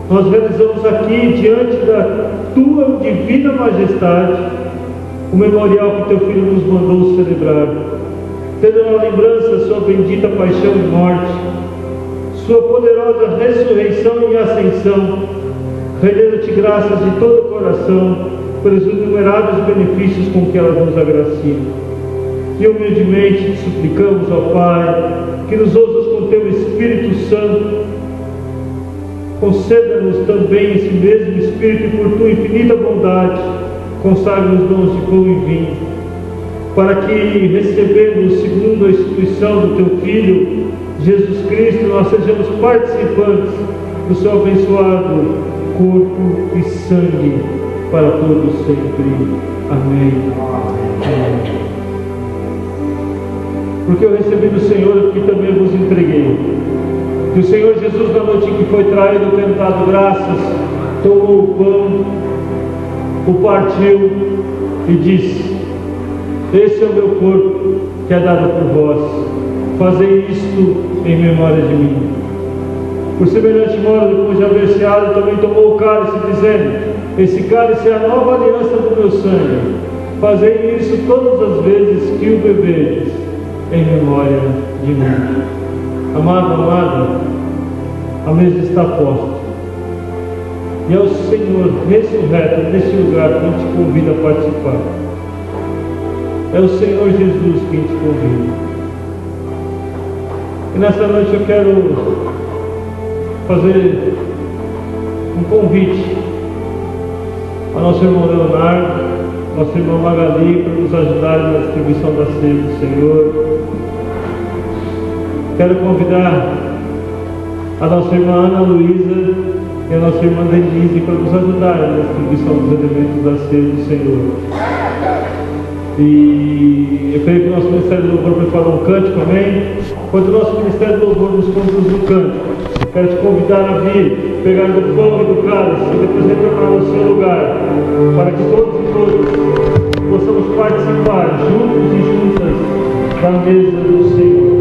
nós realizamos aqui, diante da Tua divina majestade, o memorial que Teu Filho nos mandou celebrar, tendo na lembrança Sua bendita paixão e morte, Sua poderosa ressurreição e ascensão, rendendo-Te graças de todo o coração pelos inumeráveis benefícios com que elas nos agraciam. E humildemente te suplicamos, ó Pai, que nos ouças com Teu Espírito Santo, conceda-nos também esse mesmo Espírito e por Tua infinita bondade, consagre os dons de pão e vinho, para que, recebendo segundo a instituição do Teu Filho, Jesus Cristo, nós sejamos participantes do Seu abençoado corpo e sangue, para todos sempre. Amém. Amém. Porque eu recebi do Senhor o que também vos entreguei. Que o Senhor Jesus, na noite em que foi traído, tendo dado graças, tomou o pão, o partiu e disse: esse é o meu corpo, que é dado por vós. Fazei isto em memória de mim. Por semelhante modo, depois de haver ceado, também tomou o cálice, dizendo: esse cálice é a nova aliança do meu sangue. Fazei isso todas as vezes que o bebedes, em memória de mim. Amado, amada, a mesa está posta. E é o Senhor ressurreto neste lugar quem te convida a participar. É o Senhor Jesus quem te convida. E nesta noite eu quero fazer um convite ao nosso irmão Leonardo, nosso irmão Magali, para nos ajudarem na distribuição da ceia do Senhor. Quero convidar a nossa irmã Ana Luísa e a nossa irmã Denise para nos ajudarem na distribuição dos elementos da ceia do Senhor. E eu creio que o nosso Ministério do Louvor preparou um cântico, amém? Enquanto o nosso Ministério do Louvor nos conduz no cântico, quero te convidar a vir, pegar do pão e do cálice e depois retornar ao seu lugar, para que todos e todas possamos participar juntos e juntas da mesa do Senhor.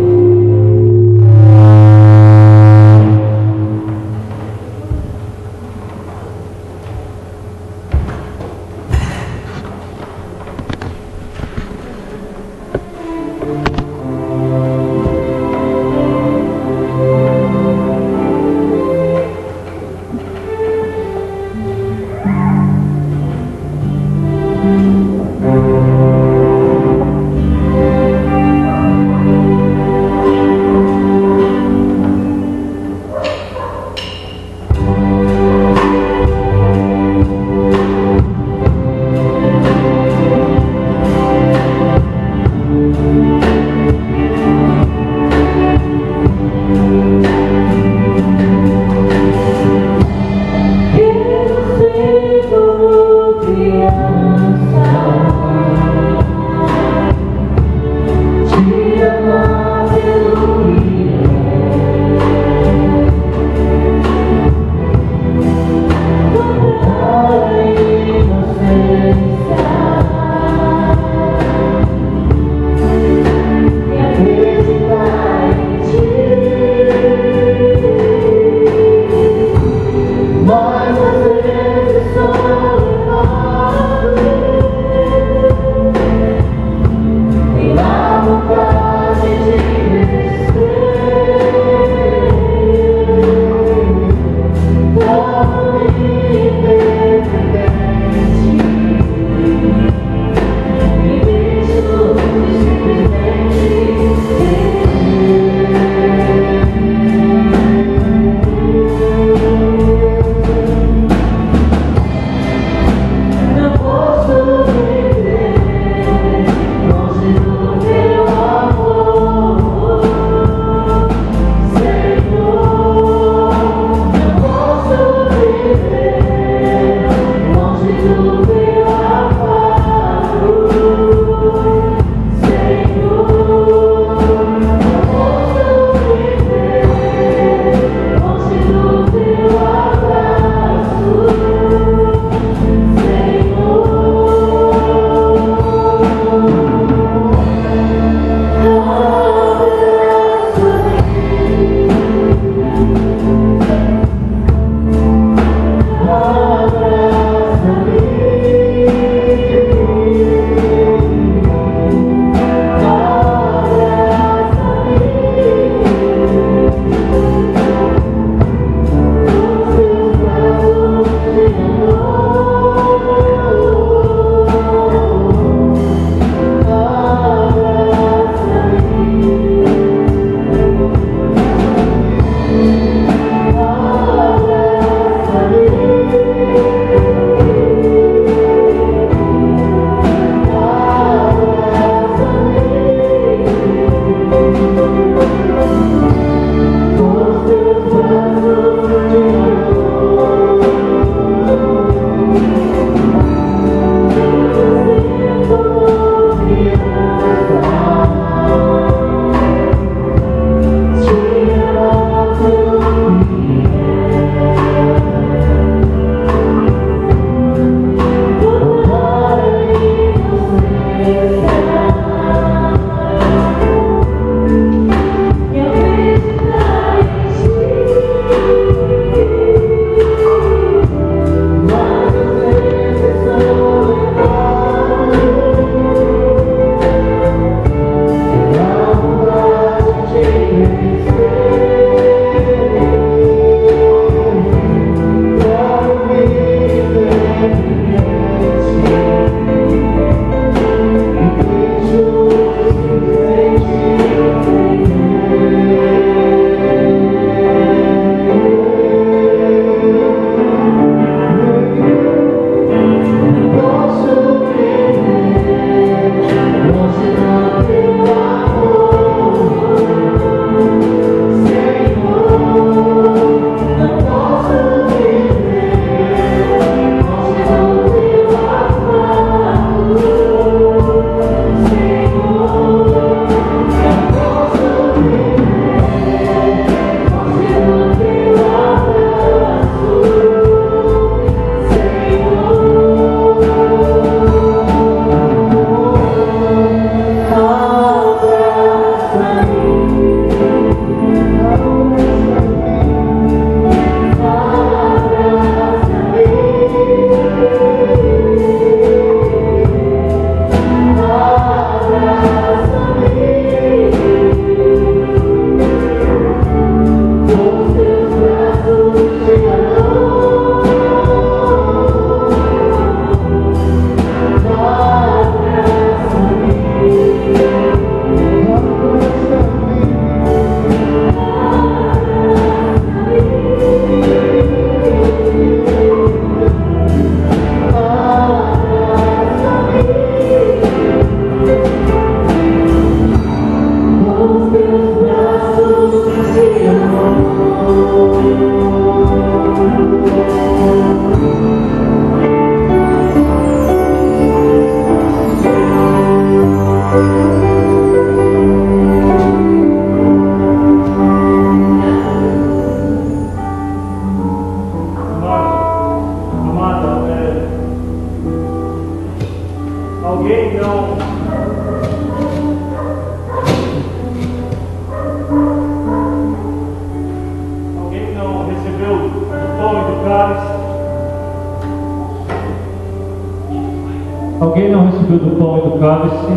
partilha do pão e do cálice.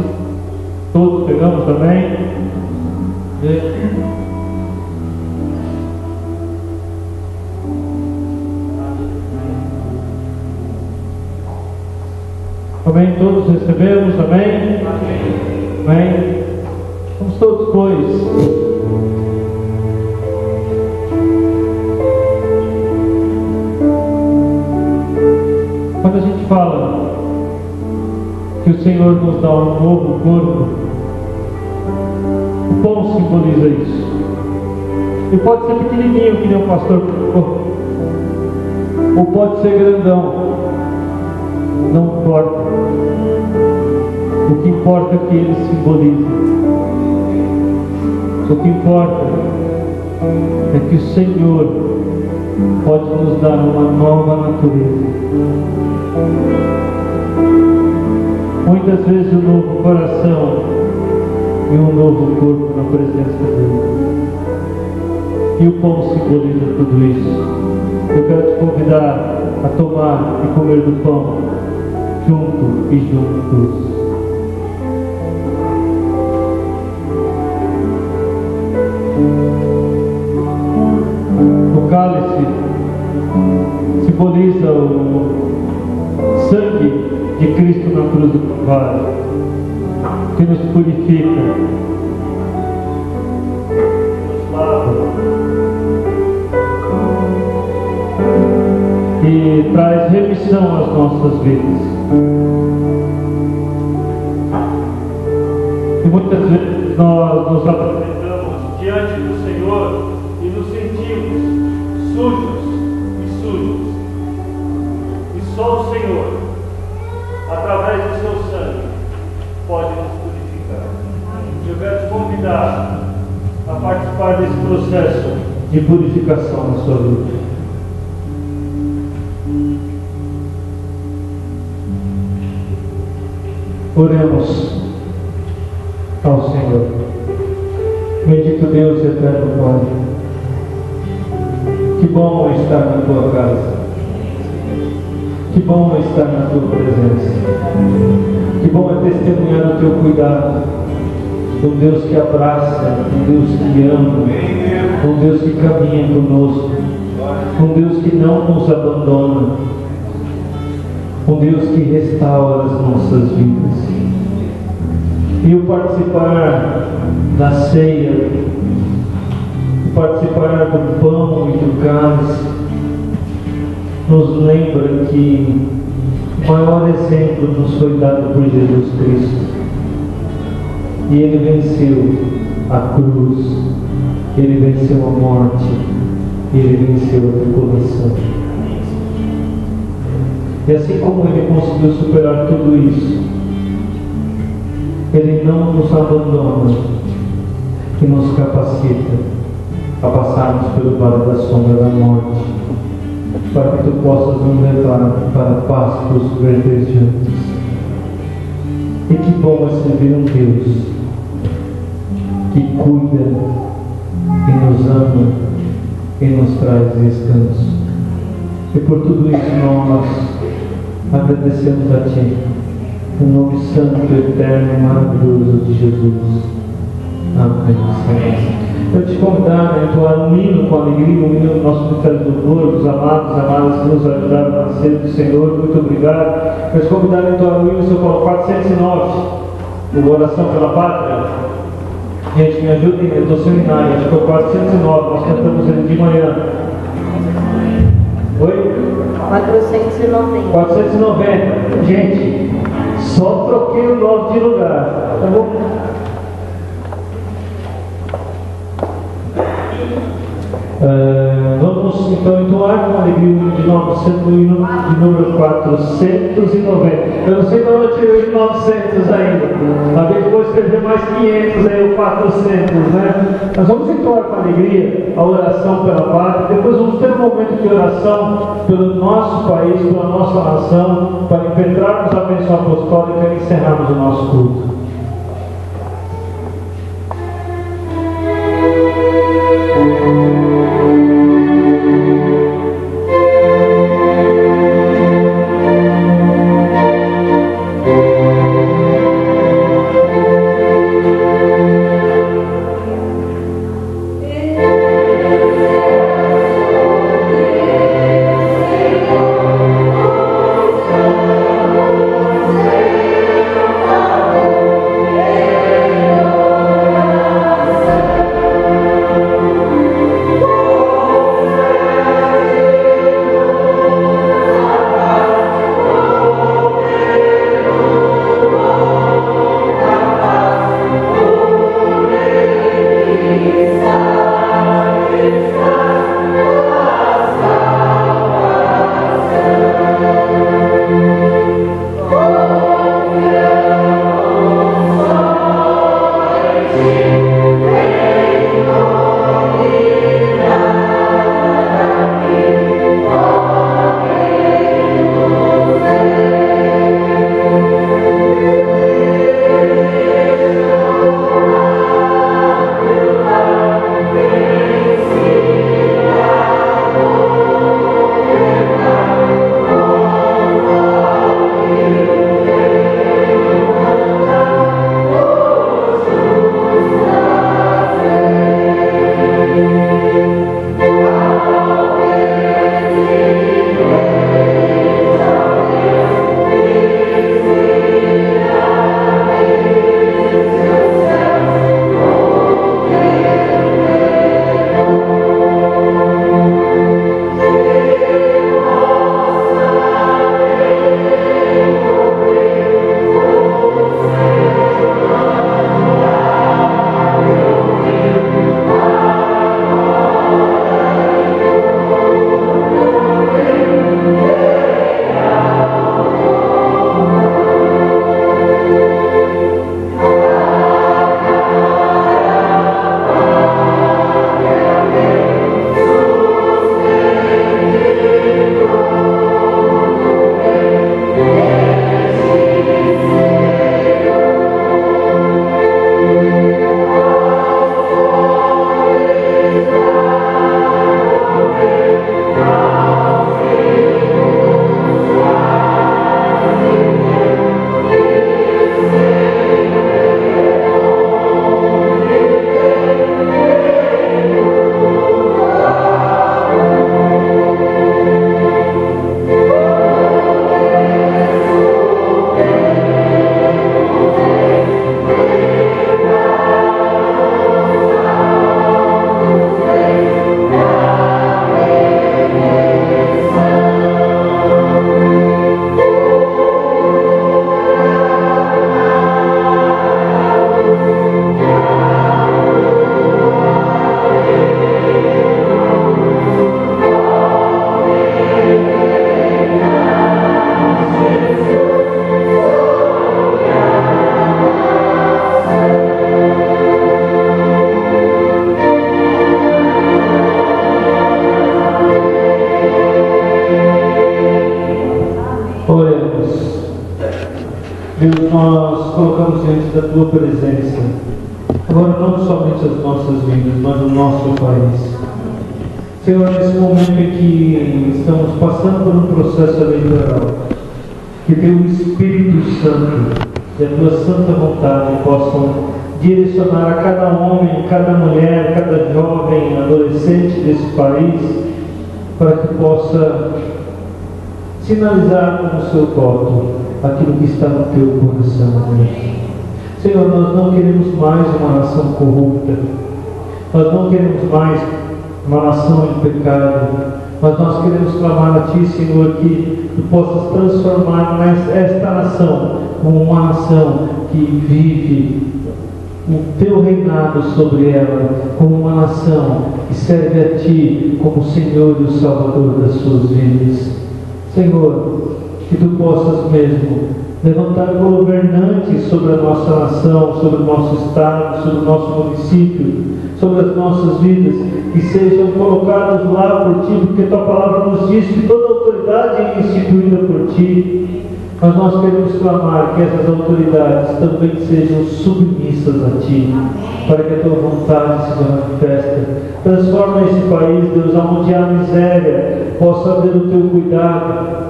Todos pegamos também. Amém? Todos recebemos? Amém? Amém? Vamos todos, pois. Quando a gente fala que o Senhor nos dá um novo corpo, o pão simboliza isso. E pode ser pequenininho, que nem o pastor colocou, ou pode ser grandão. Não importa. O que importa é que ele simboliza. O que importa é que o Senhor pode nos dar uma nova natureza. Muitas vezes um novo coração e um novo corpo na presença dele. E o pão simboliza tudo isso. Eu quero te convidar a tomar e comer do pão junto e juntos. O cálice simboliza o sangue de Cristo na cruz do Calvário, que nos purifica, nos lava e traz remissão às nossas vidas. E muitas vezes nós nos apresentamos diante do Senhor e nos sentimos sujos e sujos. E só o Senhor, através do seu sangue, pode nos purificar. Eu quero te convidar a participar desse processo de purificação na sua vida. Oremos ao Senhor. Bendito Deus, eterno Pai, que bom é estar na tua casa, que bom é estar na tua presença, que bom é testemunhar o teu cuidado, um Deus que abraça, um Deus que ama, um Deus que caminha conosco, um Deus que não nos abandona, um Deus que restaura as nossas vidas. E o participar da ceia, o participar do pão e do cálice, nos lembra que o maior exemplo nos foi dado por Jesus Cristo. E Ele venceu a cruz, Ele venceu a morte, Ele venceu a tribulação. E assim como Ele conseguiu superar tudo isso, Ele não nos abandona e nos capacita a passarmos pelo vale da sombra da morte, para que Tu possas nos levar para pastos verdejantes. E que bom é servir um Deus que cuida e nos ama e nos traz descanso. E por tudo isso nós agradecemos a Ti, no nome santo, eterno e maravilhoso de Jesus. Amém. Eu te convidar a entoar um hino com alegria, um hino do nosso ministério do louvor, dos amados que nos ajudaram a ser do Senhor. Muito obrigado. Eu te convidar a entoar um hino, São Paulo 409, o Oração pela Pátria. Gente, me ajudem, eu estou seminário, acho que é o 409, nós cantamos ele de manhã. Oi? 490. 490. Gente, só troquei o 9 de lugar. Tá bom? Vamos então entoar com alegria o hino de 900, o hino de número 490. Eu não sei de onde eu tirei o de 900 ainda. Mas eu vou escrever mais 500 aí, o 400, né? Nós vamos entoar com alegria a oração pela pátria. Depois vamos ter um momento de oração pelo nosso país, pela nossa nação, para impetrarmos a bênção apostólica e encerrarmos o nosso culto. Tua presença, agora não somente as nossas vidas, mas o nosso país. Senhor, nesse momento em que estamos passando por um processo eleitoral, que Teu Espírito Santo e a Tua santa vontade possam direcionar a cada homem, cada mulher, cada jovem, adolescente desse país, para que possa sinalizar com o seu voto aquilo que está no Teu coração. Senhor, nós não queremos mais uma nação corrupta, nós não queremos mais uma nação em pecado, mas nós queremos clamar a Ti, Senhor, que Tu possas transformar esta nação como uma nação que vive o Teu reinado sobre ela, como uma nação que serve a Ti como Senhor e o Salvador das suas vidas. Senhor, que Tu possas mesmo levantar governantes sobre a nossa nação, sobre o nosso estado, sobre o nosso município, sobre as nossas vidas, que sejam colocados lá por Ti, porque Tua palavra nos diz que toda autoridade é instituída por Ti. Mas nós queremos clamar que essas autoridades também sejam submissas a Ti, para que a Tua vontade se manifeste. Transforma esse país, Deus, onde há miséria, possa haver o Teu cuidado,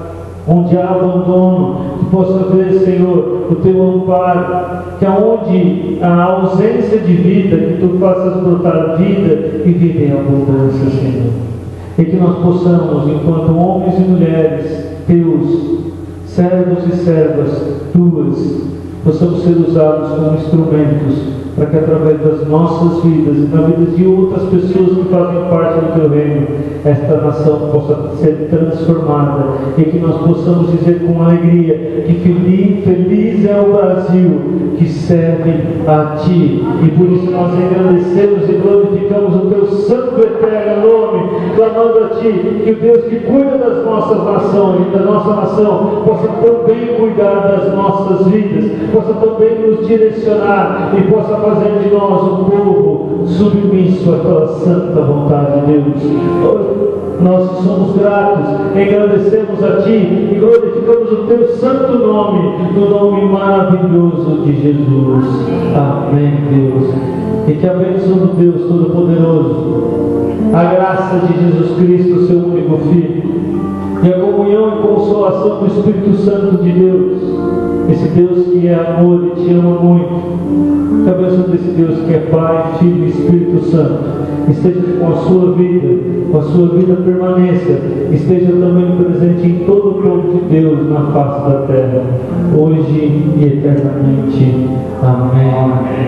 onde há abandono, que possa haver, Senhor, o Teu amparo, que aonde há ausência de vida, que Tu faças brotar vida e vida em abundância, Senhor. E que nós possamos, enquanto homens e mulheres Teus, servos e servas Tuas, possamos ser usados como instrumentos para que através das nossas vidas e na vida de outras pessoas que fazem parte do Teu reino, esta nação possa ser transformada e que nós possamos dizer com alegria que feliz é o Brasil que serve a Ti, e por isso nós engrandecemos e glorificamos o Teu santo e eterno nome, clamando a Ti que o Deus que cuida das nossas nações e da nossa nação possa também cuidar das nossas vidas, possa também nos direcionar e possa fazer de nós um povo submisso à Tua santa vontade, Deus. Nós somos gratos, engrandecemos a Ti e glorificamos o Teu santo nome, no nome maravilhoso de Jesus. Amém, Deus. E que a bênção do Deus Todo-Poderoso, a graça de Jesus Cristo, Seu único Filho, e a comunhão e consolação do Espírito Santo de Deus, esse Deus que é amor e Te ama muito, que a bênção desse Deus que é Pai, Filho e Espírito Santo esteja com a sua vida permaneça, esteja também presente em todo o povo de Deus na face da terra, hoje e eternamente. Amém.